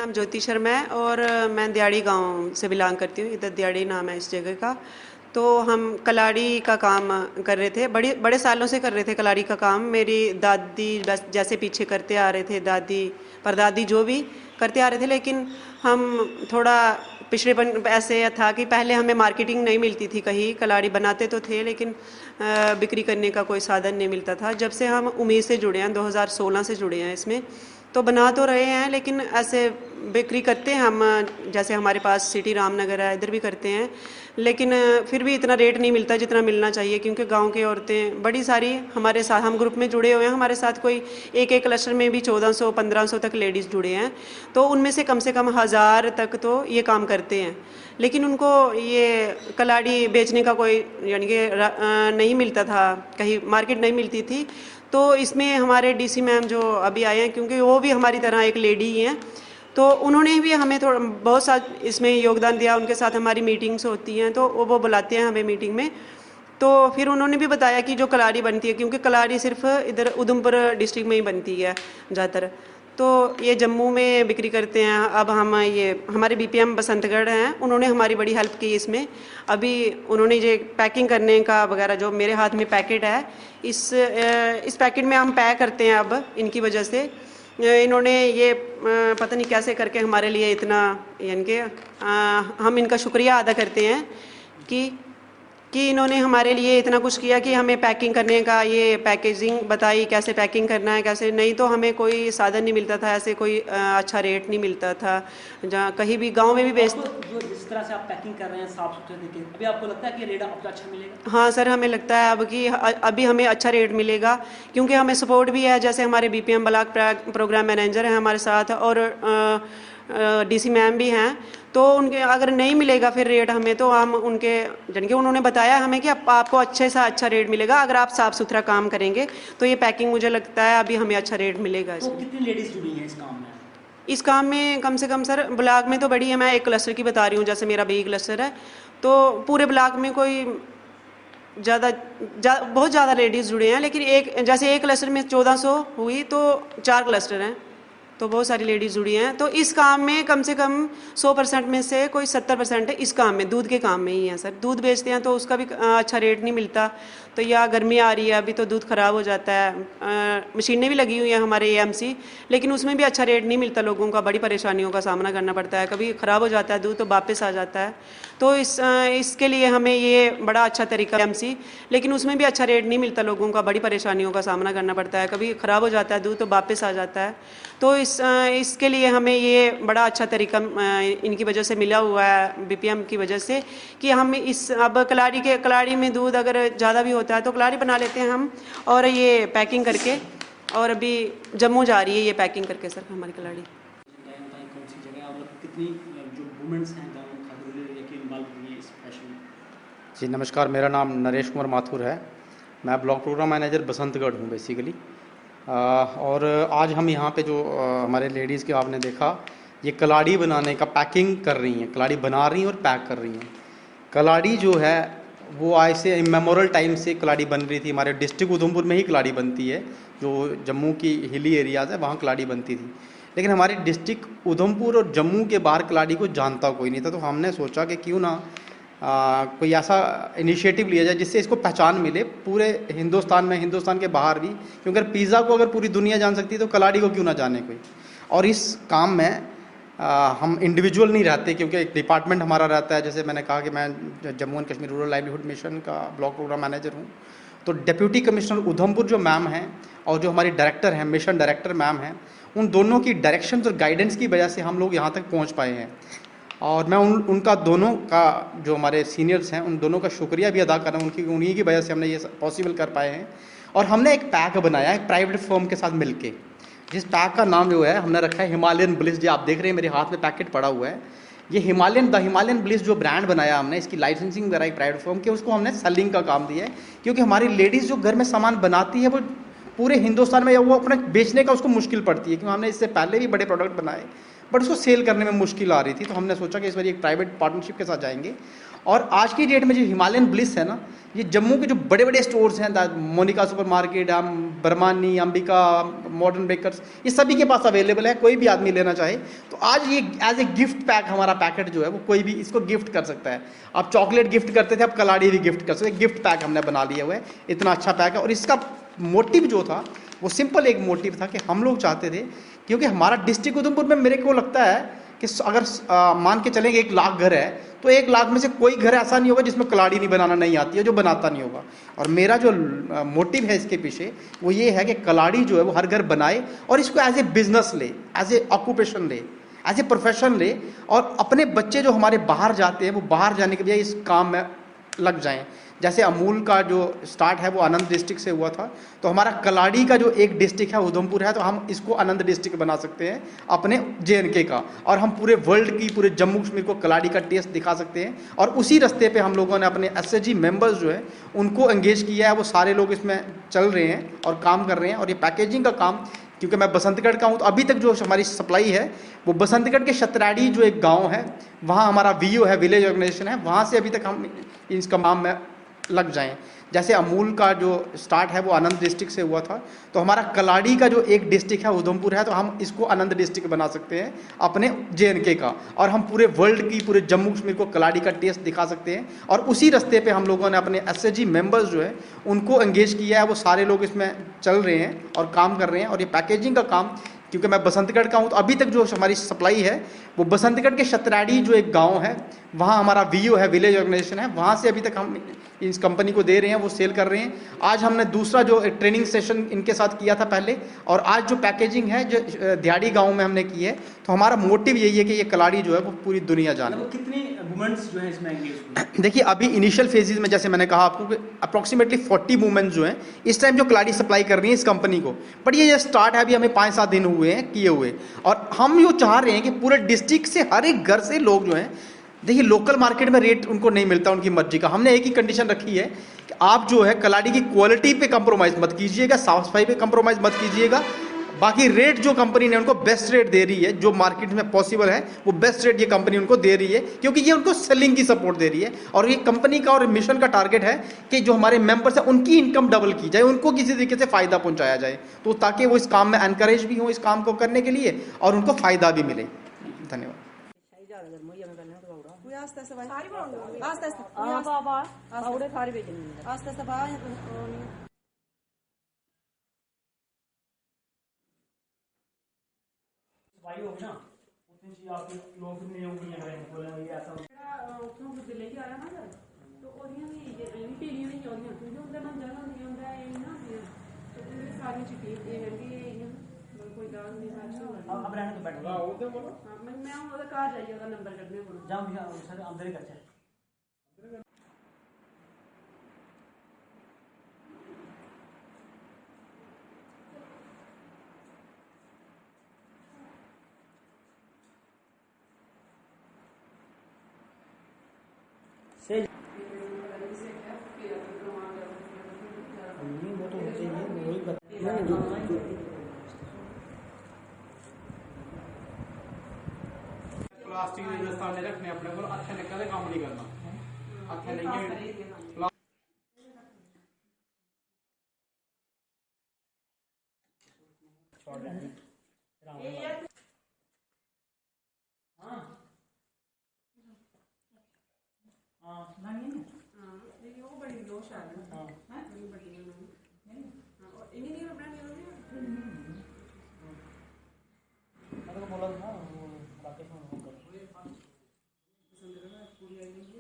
नाम ज्योति शर्मा है और मैं दियाड़ी गांव से बिलोंग करती हूँ। इधर दियाड़ी नाम है इस जगह का। तो हम कलाड़ी का काम कर रहे थे, बड़े बड़े सालों से कर रहे थे कलाड़ी का काम। मेरी दादी बस जैसे पीछे करते आ रहे थे, दादी परदादी जो भी करते आ रहे थे, लेकिन हम थोड़ा पिछड़ेपन ऐसे था कि पहले हमें मार्केटिंग नहीं मिलती थी कहीं। कलाड़ी बनाते तो थे लेकिन बिक्री करने का कोई साधन नहीं मिलता था। जब से हम उम्मीद से जुड़े हैं, 2016 से जुड़े हैं इसमें, तो बना तो रहे हैं लेकिन ऐसे बिक्री करते हैं हम। जैसे हमारे पास सिटी रामनगर है, इधर भी करते हैं, लेकिन फिर भी इतना रेट नहीं मिलता जितना मिलना चाहिए, क्योंकि गांव की औरतें बड़ी सारी हमारे साथ, हम ग्रुप में जुड़े हुए हैं। हमारे साथ कोई एक एक क्लस्टर में भी 1400-1500 तक लेडीज़ जुड़े हैं। तो उनमें से कम 1000 तक तो ये काम करते हैं, लेकिन उनको ये कलाड़ी बेचने का कोई यानी कि नहीं मिलता था, कहीं मार्केट नहीं मिलती थी। तो इसमें हमारे डीसी मैम जो अभी आए हैं, क्योंकि वो भी हमारी तरह एक लेडी ही हैं, तो उन्होंने भी हमें थोड़ा बहुत सा इसमें योगदान दिया। उनके साथ हमारी मीटिंग्स होती हैं तो वो बुलाते हैं हमें मीटिंग में। तो फिर उन्होंने भी बताया कि जो कलाड़ी बनती है, क्योंकि कलाड़ी सिर्फ इधर उधमपुर डिस्ट्रिक्ट में ही बनती है ज़्यादातर, तो ये जम्मू में बिक्री करते हैं। अब हम ये हमारे बीपीएम बसंतगढ़ हैं, उन्होंने हमारी बड़ी हेल्प की इसमें। अभी उन्होंने ये पैकिंग करने का वगैरह, जो मेरे हाथ में पैकेट है, इस पैकेट में हम पैक करते हैं अब इनकी वजह से। इन्होंने ये पता नहीं कैसे करके हमारे लिए इतना, यानी कि हम इनका शुक्रिया अदा करते हैं कि इन्होंने हमारे लिए इतना कुछ किया कि हमें पैकिंग करने का, ये पैकेजिंग बताई कैसे पैकिंग करना है कैसे नहीं। तो हमें कोई साधन नहीं मिलता था, ऐसे कोई अच्छा रेट नहीं मिलता था जहाँ कहीं भी गांव में भी बेचते। जो जिस तरह से आप पैकिंग कर रहे हैं साफ सुथरे तरीके, अभी आपको लगता है कि रेट आपको अच्छा मिलेगा? हाँ सर, हमें लगता है अब कि अभी हमें अच्छा रेट मिलेगा, क्योंकि हमें सपोर्ट भी है। जैसे हमारे बीपीएम ब्लॉक प्रोग्राम मैनेजर हैं हमारे साथ, और डीसी मैम भी हैं। तो उनके अगर नहीं मिलेगा फिर रेट हमें, तो हम उनके जन के उन्होंने बताया हमें कि आपको अच्छे से अच्छा रेट मिलेगा अगर आप साफ़ सुथरा काम करेंगे। तो ये पैकिंग मुझे लगता है अभी हमें अच्छा रेट मिलेगा तो इसमें। कितनी लेडीज़ जुड़ी हैं इस काम में? इस काम में कम से कम सर, ब्लॉक में तो बड़ी है, मैं एक क्लस्टर की बता रही हूँ, जैसे मेरा बी क्लस्टर है, तो पूरे ब्लॉक में कोई बहुत ज़्यादा लेडीज़ जुड़े हैं। लेकिन जैसे एक क्लस्टर में 1400 हुई तो 4 क्लस्टर हैं, तो बहुत सारी लेडीज़ जुड़ी हैं। तो इस काम में कम से कम 100% में से कोई 70% इस काम में, दूध के काम में ही है सर। दूध बेचते हैं तो उसका भी अच्छा रेट नहीं मिलता। तो या गर्मी आ रही है अभी, तो दूध ख़राब हो जाता है। मशीनें भी लगी हुई हैं हमारे एएमसी, लेकिन उसमें भी अच्छा रेट नहीं मिलता लोगों का, बड़ी परेशानियों का सामना करना पड़ता है। कभी ख़राब हो जाता है दूध तो वापस आ जाता है। तो इसके लिए हमें ये बड़ा अच्छा तरीका एएमसी, लेकिन उसमें भी अच्छा रेट नहीं मिलता लोगों का, बड़ी परेशानियों का सामना करना पड़ता है। कभी ख़राब हो जाता है दूध तो वापस आ जाता है। तो इसके लिए हमें ये बड़ा अच्छा तरीका इनकी वजह से मिला हुआ है, बीपीएम की वजह से, कि हम अब कलाड़ी में दूध अगर ज़्यादा भी होता है तो कलाड़ी बना लेते हैं हम, और ये पैकिंग करके, और अभी जम्मू जा रही है ये पैकिंग करके सर हमारी कलाड़ी। कौन सी जगह और कितनी जो वुमेन्स हैं गाँव खातून लेके इन्वॉल्व हुई है इस फैशन में? जी नमस्कार, मेरा नाम नरेश कुमार माथुर है। मैं ब्लॉक प्रोग्राम मैनेजर बसंतगढ़ हूँ बेसिकली। और आज हम यहाँ पे जो हमारे लेडीज़ के आपने देखा, ये कलाड़ी बनाने का पैकिंग कर रही हैं, कलाड़ी बना रही हैं और पैक कर रही हैं। कलाड़ी जो है वो आज से इमेमोरल टाइम से कलाड़ी बन रही थी। हमारे डिस्ट्रिक्ट उधमपुर में ही कलाड़ी बनती है, जो जम्मू की हिली एरियाज़ है वहाँ कलाड़ी बनती थी। लेकिन हमारे डिस्ट्रिक्ट उधमपुर और जम्मू के बाहर कलाड़ी को जानता कोई नहीं था। तो हमने सोचा कि क्यों ना कोई ऐसा इनिशिएटिव लिया जाए जिससे इसको पहचान मिले पूरे हिंदुस्तान में, हिंदुस्तान के बाहर भी। क्योंकि अगर पिज़्ज़ा को अगर पूरी दुनिया जान सकती है तो कलाड़ी को क्यों ना जाने कोई। और इस काम में हम इंडिविजुअल नहीं रहते, क्योंकि एक डिपार्टमेंट हमारा रहता है। जैसे मैंने कहा कि मैं Jammu and Kashmir rural livelihood mission का ब्लॉक प्रोग्राम मैनेजर हूँ। तो डिप्यूटी कमिश्नर उधमपुर जो मैम हैं और जो हमारी डायरेक्टर हैं, मिशन डायरेक्टर मैम हैं, उन दोनों की डायरेक्शन और गाइडेंस की वजह से हम लोग यहाँ तक पहुँच पाए हैं। और मैं उनका दोनों का, जो हमारे सीनियर्स हैं, उन दोनों का शुक्रिया भी अदा कर रहा हूँ। उन्हीं की वजह से हमने ये पॉसिबल कर पाए हैं। और हमने एक पैक बनाया है प्राइवेट फर्म के साथ मिलके, जिस पैक का नाम जो है हमने रखा है हिमालयन ब्लिस। जो आप देख रहे हैं मेरे हाथ में पैकेट पड़ा हुआ है, ये हिमालयन ब्लिस जो ब्रांड बनाया हमने, इसकी लाइसेंसिंग कराई प्राइवेट फर्म के, उसको हमने सेलिंग का काम दिया है। क्योंकि हमारी लेडीज़ जो घर में सामान बनाती है वो पूरे हिंदुस्तान में वो अपने बेचने का उसको मुश्किल पड़ती है। क्योंकि हमने इससे पहले भी बड़े प्रोडक्ट बनाए, बट उसको सेल करने में मुश्किल आ रही थी। तो हमने सोचा कि इस बार एक प्राइवेट पार्टनरशिप के साथ जाएंगे। और आज की डेट में जो हिमालयन ब्लिस है ना, ये जम्मू के जो बड़े बड़े स्टोर्स हैं, Monica super market, Barmani, Ambika, modern bakers, ये सभी के पास अवेलेबल है। कोई भी आदमी लेना चाहे तो आज ये एज ए गिफ्ट पैक हमारा पैकेट जो है वो कोई भी इसको गिफ्ट कर सकता है। आप चॉकलेट गिफ्ट करते थे, आप कलाड़ी भी गिफ्ट कर सकते हैं। गिफ्ट पैक हमने बना लिया हुआ है, इतना अच्छा पैक है। और इसका मोटिव जो था वो सिंपल एक मोटिव था कि हम लोग चाहते थे, क्योंकि हमारा डिस्ट्रिक्ट उधमपुर में मेरे को लगता है कि अगर मान के चलेंगे 1 लाख घर है तो 1 लाख में से कोई घर ऐसा नहीं होगा जिसमें कलाड़ी नहीं बनाना नहीं आती है, जो बनाता नहीं होगा। और मेरा जो मोटिव है इसके पीछे वो ये है कि कलाड़ी जो है वो हर घर बनाए और इसको एज ए बिजनेस ले, एज ए ऑक्यूपेशन ले, एज ए प्रोफेशन ले। और अपने बच्चे जो हमारे बाहर जाते हैं वो बाहर जाने के बजाय इस काम में लग जाएं। जैसे अमूल का जो स्टार्ट है वो आनंद डिस्ट्रिक्ट से हुआ था, तो हमारा कलाड़ी का जो एक डिस्ट्रिक्ट है उधमपुर है, तो हम इसको आनंद डिस्ट्रिक्ट बना सकते हैं अपने JNK का। और हम पूरे वर्ल्ड की, पूरे जम्मू कश्मीर को कलाड़ी का टेस्ट दिखा सकते हैं। और उसी रास्ते पे हम लोगों ने अपने SHG मेंबर्स जो है उनको एंगेज किया है। वो सारे लोग इसमें चल रहे हैं और काम कर रहे हैं। और ये पैकेजिंग का काम, क्योंकि मैं बसंतगढ़ का हूँ, तो अभी तक जो हमारी सप्लाई है वो बसंतगढ़ के शतराड़ी जो एक गांव है वहाँ हमारा VO है, विलेज ऑर्गेनाइजेशन है, वहाँ से अभी तक हम इस काम में लग जाएं। जैसे अमूल का जो स्टार्ट है वो आनंद डिस्ट्रिक्ट से हुआ था, तो हमारा कलाड़ी का जो एक डिस्ट्रिक्ट है उधमपुर है, तो हम इसको आनंद डिस्ट्रिक्ट बना सकते हैं अपने JNK का। और हम पूरे वर्ल्ड की, पूरे जम्मू कश्मीर को कलाड़ी का टेस्ट दिखा सकते हैं। और उसी रास्ते पे हम लोगों ने अपने SHG मेंबर्स जो है उनको एंगेज किया है। वो सारे लोग इसमें चल रहे हैं और काम कर रहे हैं। और ये पैकेजिंग का काम, क्योंकि मैं बसंतगढ़ का हूँ, तो अभी तक जो हमारी सप्लाई है वो बसंतगढ़ के शतराड़ी जो एक गांव है वहाँ हमारा VO है, विलेज ऑर्गेनाइजेशन है, वहाँ से अभी तक हम इस कंपनी को दे रहे हैं, वो सेल कर रहे हैं। आज हमने दूसरा जो ट्रेनिंग सेशन इनके साथ किया था पहले, और आज जो पैकेजिंग है जो दिहाड़ी गांव में हमने की है। तो हमारा मोटिव यही है कि ये कलाड़ी जो है वो पूरी दुनिया जाने। मतलब कितने वुमेन्स जो है इसमें एंगेज हुए? देखिए, अभी इनिशियल फेजेस में जैसे मैंने कहा आपको कि अप्रॉक्सीमेटली 40 वुमेन जो हैं इस टाइम जो कलाड़ी सप्लाई कर रही हैं इस कंपनी को। बट ये स्टार्ट है, अभी हमें 5-7 दिन हुए हैं किए हुए। और हम जो चाह रहे हैं कि पूरे डिस्ट्रिक्ट से हर एक घर से लोग जो हैं, देखिए लोकल मार्केट में रेट उनको नहीं मिलता उनकी मर्जी का। हमने एक ही कंडीशन रखी है कि आप जो है कलाड़ी की क्वालिटी पे कंप्रोमाइज़ मत कीजिएगा, साफ सफाई पे कंप्रोमाइज़ मत कीजिएगा। बाकी रेट जो कंपनी ने उनको बेस्ट रेट दे रही है, जो मार्केट में पॉसिबल है वो बेस्ट रेट ये कंपनी उनको दे रही है, क्योंकि ये उनको सेलिंग की सपोर्ट दे रही है। और ये कंपनी का और मिशन का टारगेट है कि जो हमारे मेंबर्स हैं उनकी इनकम डबल की जाए, उनको किसी तरीके से फ़ायदा पहुंचाया जाए, तो ताकि वो इस काम में एनकरेज भी हो इस काम को करने के लिए और उनको फ़ायदा भी मिले। धन्यवाद। सफाई होगी ना उतनी चीज आप लोग नहीं होंगे लग रहे हैं, बोले ये ऐसा ਉੱਥੋਂ ਗੁੱਦੇ ਲੈ ਕੇ ਆਇਆ ਨਾ ਜਦ ਤੇ ਉਹਦੀਆਂ ਵੀ ਪੀਲੀਆਂ ਨਹੀਂ ਆਉਂਦੀਆਂ, ਕਿਉਂਕਿ ਉਹਦਾ ਨਾ ਜਗ੍ਹਾ ਨਹੀਂ ਹੁੰਦਾ ਇਹ ਨਾ ਤੇ ਉਹਦੇ ਸਾਰੀਆਂ ਚਿੱਟੀਆਂ ਇਹ ਹੈਗੀ ਕੋਈ ਗੱਲ ਨਹੀਂ ਸਾਰੀ। अब रहने तो बैठ ਹਾਂ ਮੈਂ ਉਹਦਾ ਘਰ ਜਾਈਏ ਉਹਦਾ ਨੰਬਰ ਕੱਢਨੇ ਕੋਲ जाओ भैया सर अंदर ही करते हैं। सही नहीं, वो तो होते ही है, वही प्लास्टिक के दस्ताने रखने अपने को, अच्छा निकले काम नहीं करना, अच्छा नहीं छोड़ रहे हैं। हाँ हाँ ਇਹ ਉਹ ਬੜੀ ਦੋਸ਼ ਆ ਗਈ हाँ ਹੈ ਬੜੀ ਵੱਡੀਆਂ ਨੂੰ ਹਾਂ ਇੰਨੀ ਨਹੀਂ ਬਣਾਣੀ ਉਹਨੇ मैं तो बोला था ना वो राकेश में फोन कर ਪੂਰੀ ਆਈ